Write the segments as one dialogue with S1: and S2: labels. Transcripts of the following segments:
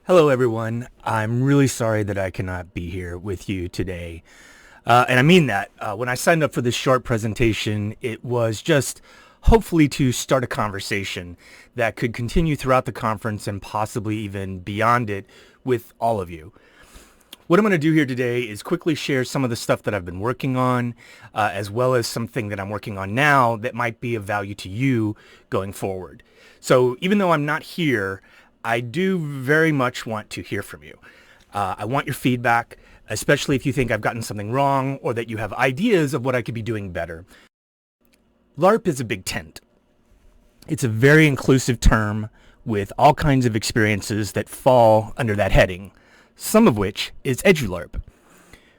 S1: Hello, everyone. I'm really sorry that I cannot be here with you today. And I mean that. When I signed up for this short presentation, it was just hopefully to start a conversation that could continue throughout the conference and possibly even beyond it with all of you. What I'm going to do here today is quickly share some of the stuff that I've been working on, as well as something that I'm working on now that might be of value to you going forward. So even though I'm not here, I do very much want to hear from you. I want your feedback, especially if you think I've gotten something wrong or that you have ideas of what I could be doing better. LARP is a big tent. It's a very inclusive term with all kinds of experiences that fall under that heading, some of which is EduLarp,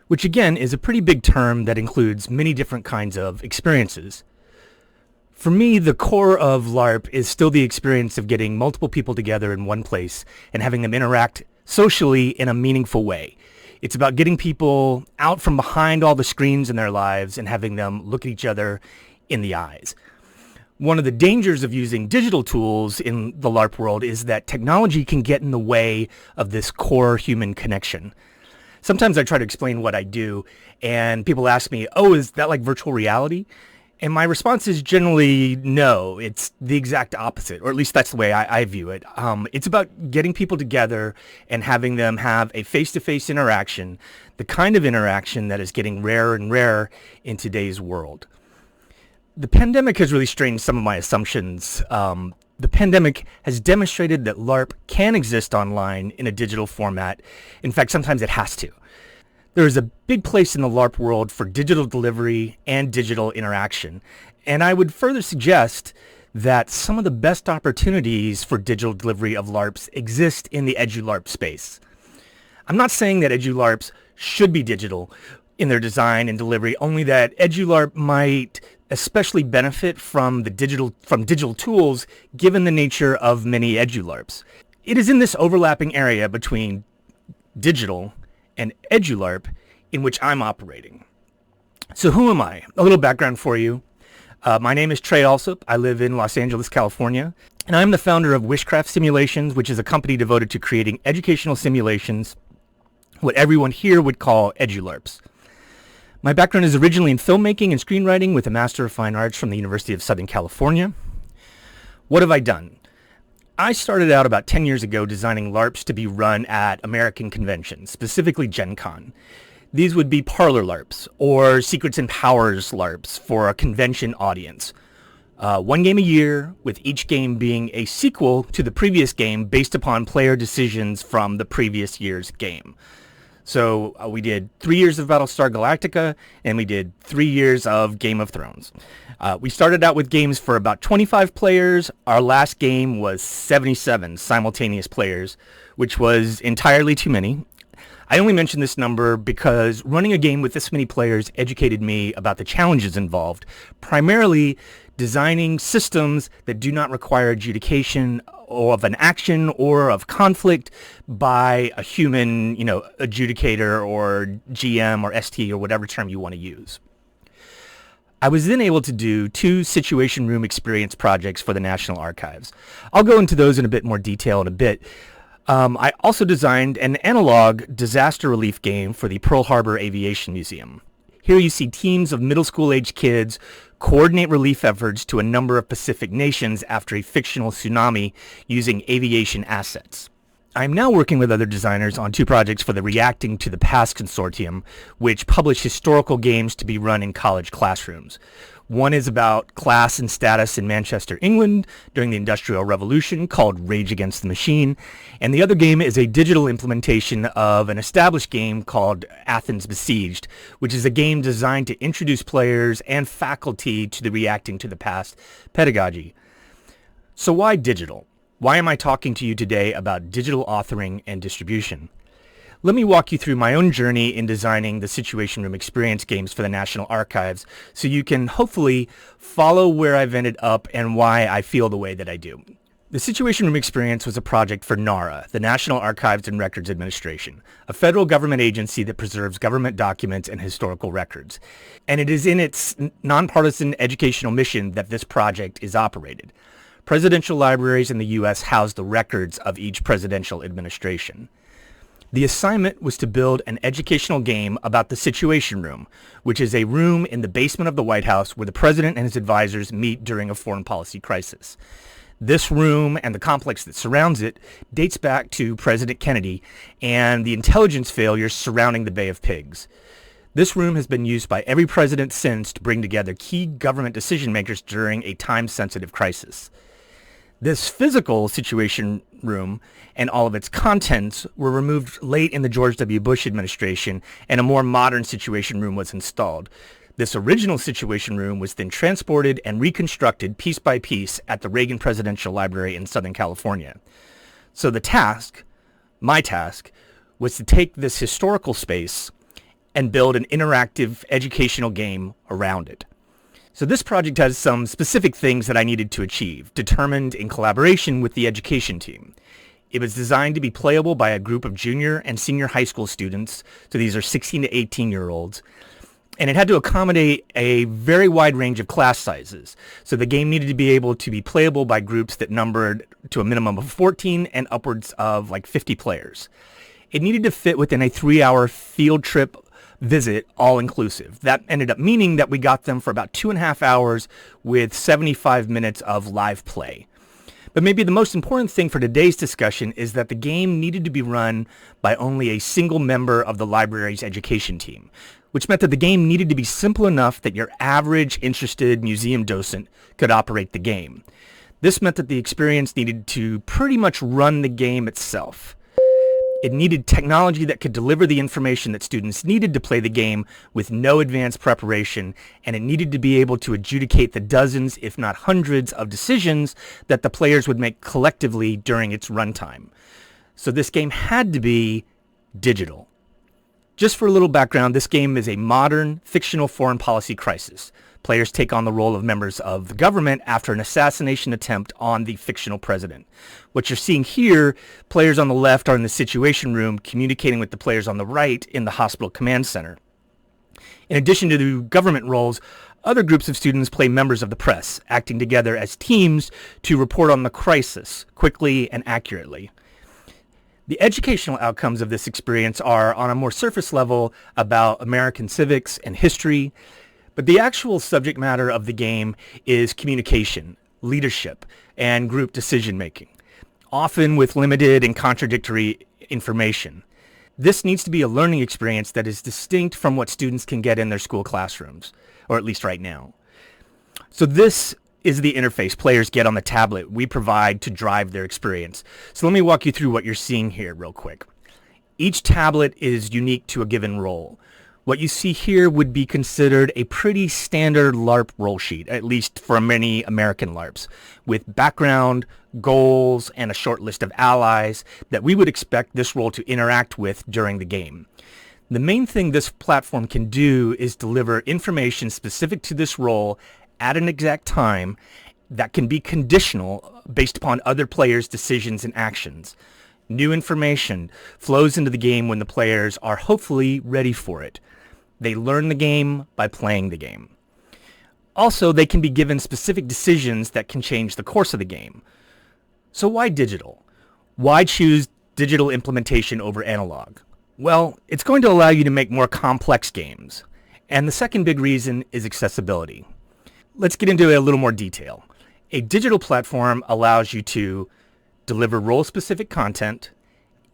S1: which again is a pretty big term that includes many different kinds of experiences. For me, the core of LARP is still the experience of getting multiple people together in one place and having them interact socially in a meaningful way. It's about getting people out from behind all the screens in their lives and having them look at each other in the eyes. One of the dangers of using digital tools in the LARP world is that technology can get in the way of this core human connection. Sometimes I try to explain what I do, and people ask me, oh, is that like virtual reality? And my response is generally no, it's the exact opposite, or at least that's the way I view it. It's about getting people together and having them have a face-to-face interaction, the kind of interaction that is getting rarer and rarer in today's world. The pandemic has really strained some of my assumptions. The pandemic has demonstrated that LARP can exist online in a digital format. In fact, sometimes it has to. There is a big place in the LARP world for digital delivery and digital interaction, and I would further suggest that some of the best opportunities for digital delivery of LARPs exist in the EduLarp space. I'm not saying that EduLarps should be digital in their design and delivery, only that EduLarp might especially benefit from digital tools given the nature of many EduLarps. It is in this overlapping area between digital and EduLarp in which I'm operating. So who am I? A little background for you. My name is Trey Alsop. I live in Los Angeles, California, and I'm the founder of Wishcraft Simulations, which is a company devoted to creating educational simulations, what everyone here would call EduLarps. My background is originally in filmmaking and screenwriting with a Master of Fine Arts from the University of Southern California. What have I done? I started out about 10 years ago designing LARPs to be run at American conventions, specifically Gen Con. These would be parlor LARPs or Secrets and Powers LARPs for a convention audience. One game a year, with each game being a sequel to the previous game based upon player decisions from the previous year's game. So we did 3 years of Battlestar Galactica, and we did 3 years of Game of Thrones. We started out with games for about 25 players. Our last game was 77 simultaneous players, which was entirely too many. I only mention this number because running a game with this many players educated me about the challenges involved, primarily designing systems that do not require adjudication or of an action or of conflict by a human, adjudicator or GM or ST or whatever term you want to use. I was then able to do 2 Situation Room experience projects for the National Archives. I'll go into those in a bit more detail in a bit. I also designed an analog disaster relief game for the Pearl Harbor Aviation Museum. Here you see teams of middle school-age kids coordinate relief efforts to a number of Pacific nations after a fictional tsunami using aviation assets. I'm now working with other designers on 2 projects for the Reacting to the Past Consortium, which publish historical games to be run in college classrooms. One is about class and status in Manchester, England during the Industrial Revolution called Rage Against the Machine, and the other game is a digital implementation of an established game called Athens Besieged, which is a game designed to introduce players and faculty to the Reacting to the Past pedagogy. So why digital? Why am I talking to you today about digital authoring and distribution? Let me walk you through my own journey in designing the Situation Room experience games for the National Archives so you can hopefully follow where I've ended up and why I feel the way that I do. The Situation Room experience was a project for NARA, the National Archives and Records Administration, a federal government agency that preserves government documents and historical records. And it is in its nonpartisan educational mission that this project is operated. Presidential libraries in the U.S. house the records of each presidential administration. The assignment was to build an educational game about the Situation Room, which is a room in the basement of the White House where the president and his advisors meet during a foreign policy crisis. This room and the complex that surrounds it dates back to President Kennedy and the intelligence failures surrounding the Bay of Pigs. This room has been used by every president since to bring together key government decision makers during a time-sensitive crisis. This physical Situation Room and all of its contents were removed late in the George W. Bush administration, and a more modern Situation Room was installed. This original Situation Room was then transported and reconstructed piece by piece at the Reagan Presidential Library in Southern California. So the task, my task, was to take this historical space and build an interactive educational game around it. So this project has some specific things that I needed to achieve, determined in collaboration with the education team. It was designed to be playable by a group of junior and senior high school students, so these are 16 to 18-year-olds, and it had to accommodate a very wide range of class sizes. So the game needed to be able to be playable by groups that numbered to a minimum of 14 and upwards of like 50 players. It needed to fit within a 3-hour field trip visit, all inclusive. That ended up meaning that we got them for about 2.5 hours with 75 minutes of live play. But maybe the most important thing for today's discussion is that the game needed to be run by only a single member of the library's education team, which meant that the game needed to be simple enough that your average interested museum docent could operate the game. This meant that the experience needed to pretty much run the game itself. It needed technology that could deliver the information that students needed to play the game with no advanced preparation, and it needed to be able to adjudicate the dozens, if not hundreds, of decisions that the players would make collectively during its runtime. So this game had to be digital. Just for a little background, this game is a modern, fictional foreign policy crisis. Players take on the role of members of the government after an assassination attempt on the fictional president. What you're seeing here, players on the left are in the Situation Room communicating with the players on the right in the hospital command center. In addition to the government roles, other groups of students play members of the press, acting together as teams to report on the crisis quickly and accurately. The educational outcomes of this experience are, on a more surface level, about American civics and history, but the actual subject matter of the game is communication, leadership, and group decision-making, often with limited and contradictory information. This needs to be a learning experience that is distinct from what students can get in their school classrooms, or at least right now. So this is the interface players get on the tablet we provide to drive their experience. So let me walk you through what you're seeing here real quick. Each tablet is unique to a given role. What you see here would be considered a pretty standard LARP role sheet, at least for many American LARPs, with background, goals, and a short list of allies that we would expect this role to interact with during the game. The main thing this platform can do is deliver information specific to this role at an exact time that can be conditional based upon other players' decisions and actions. New information flows into the game when the players are hopefully ready for it. They learn the game by playing the game. Also, they can be given specific decisions that can change the course of the game. So why digital? Why choose digital implementation over analog? Well, it's going to allow you to make more complex games. And the second big reason is accessibility. Let's get into a little more detail. A digital platform allows you to deliver role-specific content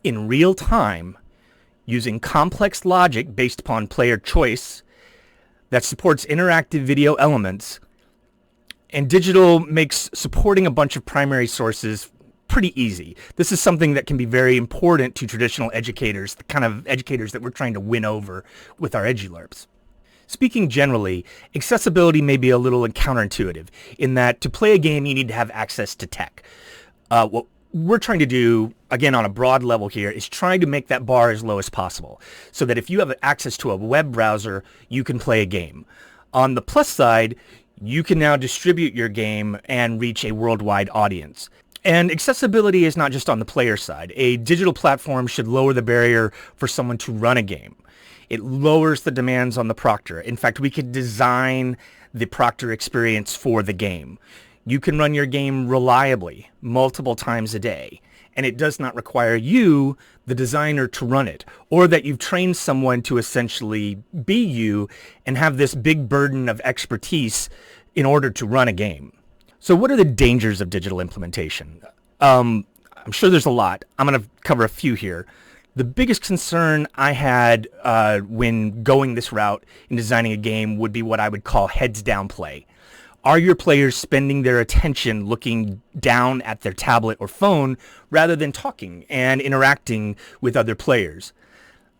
S1: in real time using complex logic based upon player choice that supports interactive video elements, and digital makes supporting a bunch of primary sources pretty easy. This is something that can be very important to traditional educators, the kind of educators that we're trying to win over with our Edu-Larps. Speaking generally, accessibility may be a little counterintuitive in that to play a game you need to have access to tech. What we're trying to do, again on a broad level here, is trying to make that bar as low as possible so that if you have access to a web browser, you can play a game. On the plus side, you can now distribute your game and reach a worldwide audience. And accessibility is not just on the player side. A digital platform should lower the barrier for someone to run a game. It lowers the demands on the proctor. In fact, we could design the proctor experience for the game. You can run your game reliably multiple times a day, and it does not require you, the designer, to run it, or that you've trained someone to essentially be you and have this big burden of expertise in order to run a game. So what are the dangers of digital implementation? I'm sure there's a lot. I'm going to cover a few here. The biggest concern I had when going this route in designing a game would be what I would call heads down play. Are your players spending their attention looking down at their tablet or phone rather than talking and interacting with other players?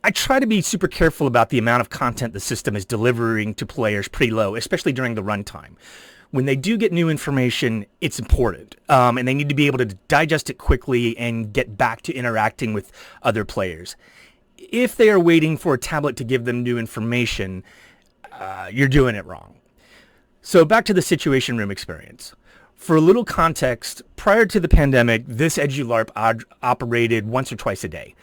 S1: I try to be super careful about the amount of content the system is delivering to players pretty low, especially during the runtime. When they do get new information, it's important, and they need to be able to digest it quickly and get back to interacting with other players. If they are waiting for a tablet to give them new information, you're doing it wrong. So back to the Situation Room experience. For a little context, prior to the pandemic, this Edu-Larp operated once or twice a day.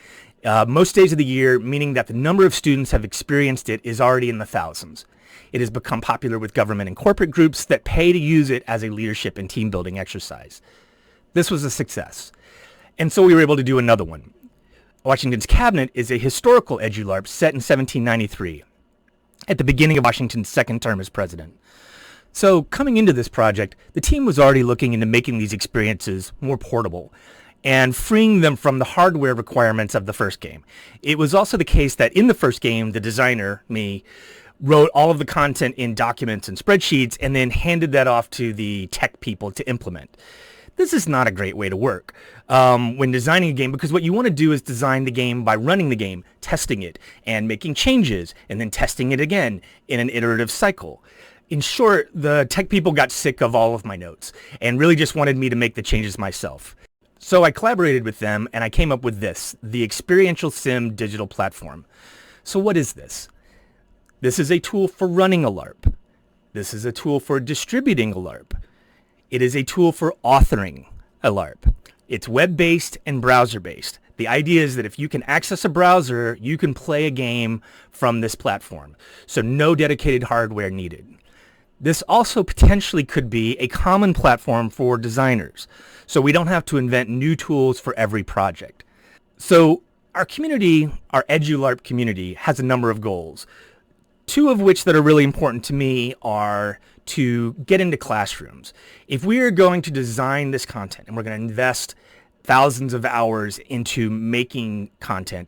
S1: Most days of the year, meaning that the number of students have experienced it is already in the thousands. It has become popular with government and corporate groups that pay to use it as a leadership and team building exercise. This was a success. And so we were able to do another one. Washington's cabinet is a historical Edu-Larp set in 1793, at the beginning of Washington's second term as president. So coming into this project, the team was already looking into making these experiences more portable and freeing them from the hardware requirements of the first game. It was also the case that in the first game, the designer, me, wrote all of the content in documents and spreadsheets and then handed that off to the tech people to implement. This is not a great way to work when designing a game, because what you want to do is design the game by running the game, testing it, and making changes, and then testing it again in an iterative cycle. In short, the tech people got sick of all of my notes and really just wanted me to make the changes myself. So I collaborated with them and I came up with this, the Experiential Sim digital platform. So what is this? This is a tool for running a LARP. This is a tool for distributing a LARP. It is a tool for authoring a LARP. It's web-based and browser-based. The idea is that if you can access a browser, you can play a game from this platform. So no dedicated hardware needed. This also potentially could be a common platform for designers, so we don't have to invent new tools for every project. So our community, our Edu-Larp community, has a number of goals. Two of which that are really important to me are to get into classrooms. If we are going to design this content and we're going to invest thousands of hours into making content,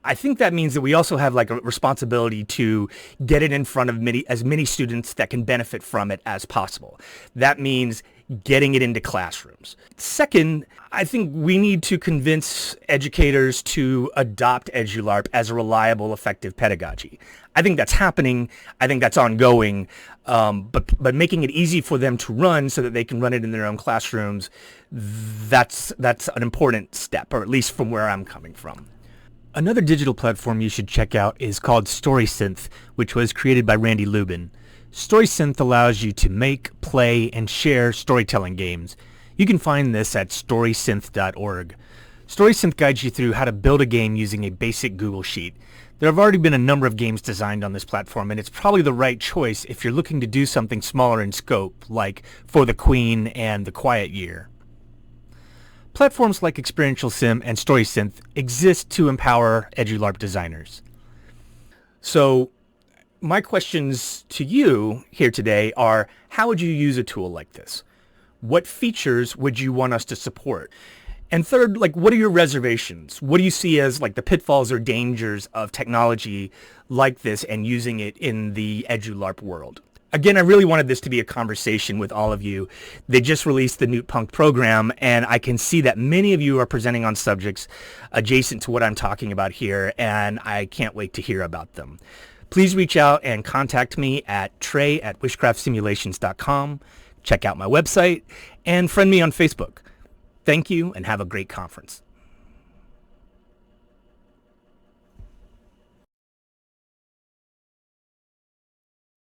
S1: I think that means that we also have like a responsibility to get it in front of as many students that can benefit from it as possible. That means getting it into classrooms. Second, I think we need to convince educators to adopt Edu-Larp as a reliable, effective pedagogy. I think that's happening. I think that's ongoing. But making it easy for them to run so that they can run it in their own classrooms, that's an important step, or at least from where I'm coming from. Another digital platform you should check out is called StorySynth, which was created by Randy Lubin. StorySynth allows you to make, play, and share storytelling games. You can find this at storysynth.org. StorySynth guides you through how to build a game using a basic Google Sheet. There have already been a number of games designed on this platform, and it's probably the right choice if you're looking to do something smaller in scope, like For the Queen and The Quiet Year. Platforms like Experiential Sim and StorySynth exist to empower Edu-Larp designers. So my questions to you here today are, how would you use a tool like this? What features would you want us to support? And third, what are your reservations? What do you see as the pitfalls or dangers of technology like this and using it in the Edu-Larp world? Again, I really wanted this to be a conversation with all of you. They just released the Knutepunkt program, and I can see that many of you are presenting on subjects adjacent to what I'm talking about here, and I can't wait to hear about them. Please reach out and contact me at trey@wishcraftsimulations.com. Check out my website and friend me on Facebook. Thank you and have a great conference.